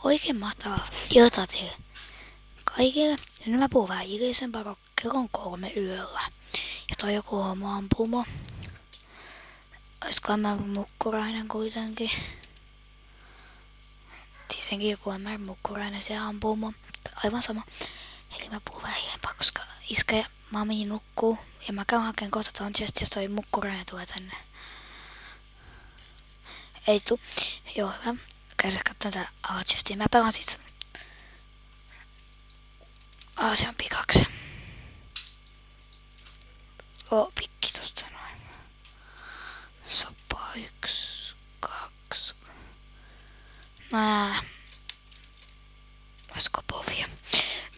Oikein mahtavaa iltaa teille kaikille. Ja nyt mä puhun vähän hiljaisempaa kello 3 yöllä. Ja toi joku ampumo. Oiskohan mä mukkurainen kuitenkin. Tietenkin joku mukkurainen se ampumo. Aivan sama. Eli mä puhun vähän hiljempaa, koska iskä ja mami nukkuu. Ja mä käyn hakemaan kohta ton chest, jos toi mukkurainen tulee tänne. Ei tuu. Joo, hyvä. Käydään katsomaan tää alachestia. Mä pelaan sit Aasian pikaksi. Pikki tosta noin. Soppaa 1, 2. Oisko bovia?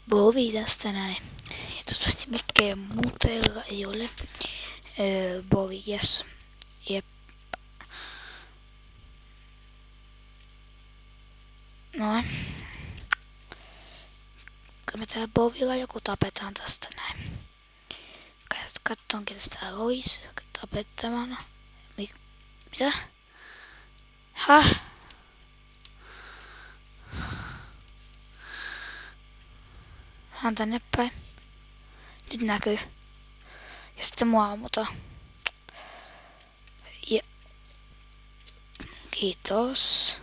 Bovi tästä näin. Ja toivottavasti mikään muuta ei ole. Bovi, yes. Jep. Noin. Kyllä me täällä bovilla joku tapetaan tästä näin. Kattonkin tästä lois tapettamana. Mitä? Häh? Hän tänne päin. Nyt näkyy. Ja sitten mua ammutaan. Ja. Kiitos.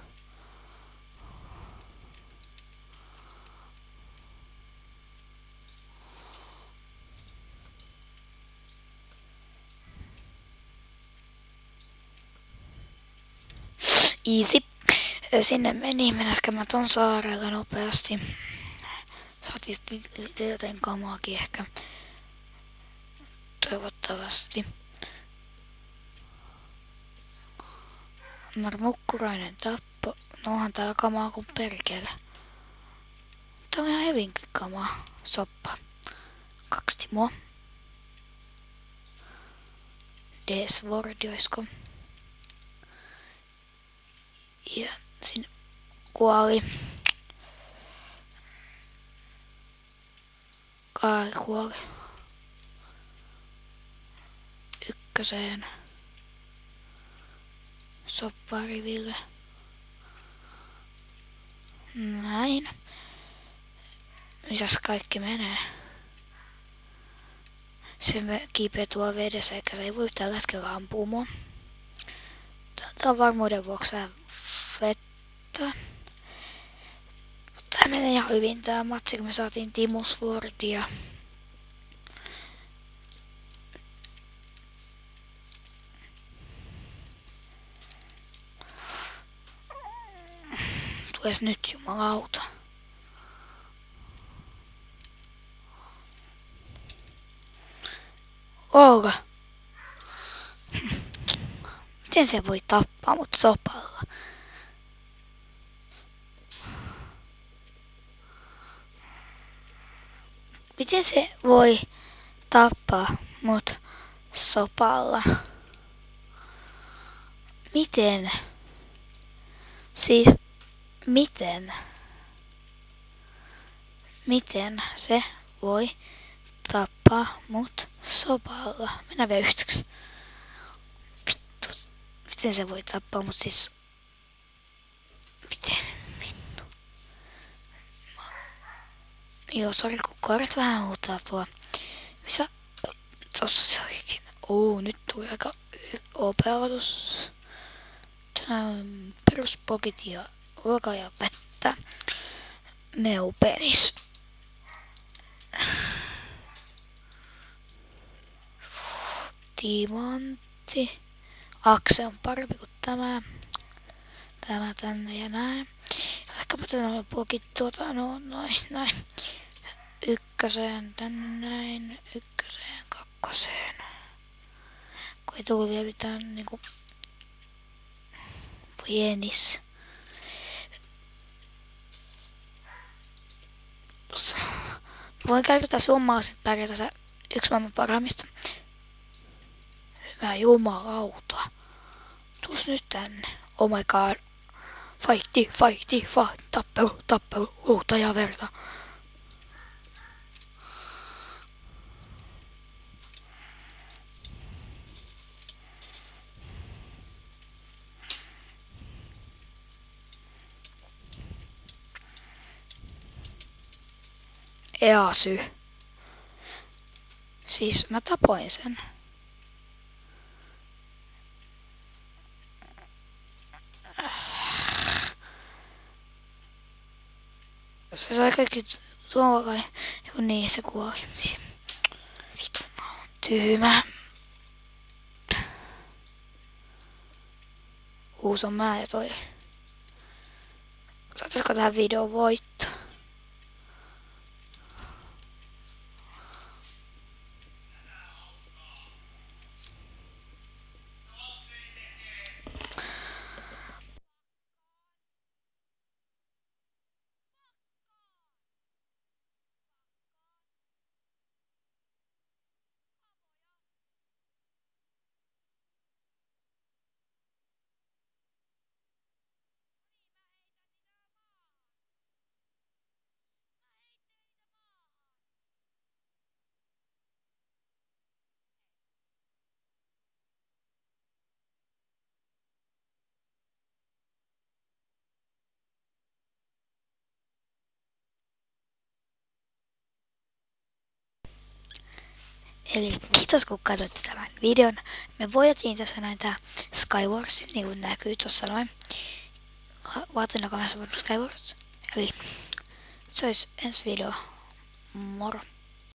Easy. Sinne meni. Mennäisikö mä ton saarella nopeasti? Saatiin sitten joten kamaakin ehkä. Toivottavasti. Mukkurainen tappo. No onhan täällä kamaa kuin perkele. Tää on ihan hyvinkin kamaa. Soppa. 2 timoa. D-Sword oisko. Ja sinne kuoli. Kai kuoli. 1. Soppariville. Näin. Mitäs kaikki menee? Se kiipeä tuo vedessä, eikä se ei voi yhtään laskella ampumaan. Tää on varmuuden vuoksi vettä. Tää menee ihan hyvin tää matsi, kun me saatiin Timo Swordia. Tules nyt jumalauta. Olga. Miten se voi tappaa mut sopalla? Miten se voi tappaa mut sopalla? Miten? Siis, miten? Miten se voi tappaa mut sopalla? Mennään vielä yhtäksi. Vittu. Miten se voi tappaa mut siis? Miten? Vittu. Joo, sori kun koirat vähän huutaa tuo. Missä? Tossa se olikin. Nyt tuli aika OP-aloitus. Tänään on peruspokit ja ruokaa ja vettä. Meupenis. Timantti. Akse on parempi kuin tämä. Tämä tänne ja näin. Ehkä mä tänään pokit näin. 1 tänne näin. 1, 2. Kun ei tullut vielä mitään niinku pienis. Voin käyttää summaa sit pärjätä se 1 maailman parhaimmista. Hyvä jumalauta. Tuus nyt tänne. Oh my god. Fighti. Tappelu. Huuta ja verta. Easy. Siis mä tapoin sen. Se sai kaikki tuon kai. Kun niin se kuoli. Vitu mä oon tyhmä. Huus on mä ja toi. Saataisiko tähän videon voittaa? Eli kiitos kun katsoitte tämän videon. Me voitettiin tässä näin tää Skywars, niin kuin näkyy tossa noin. Vaatinakamassa Skywars. Eli se olisi ensi video. Moro.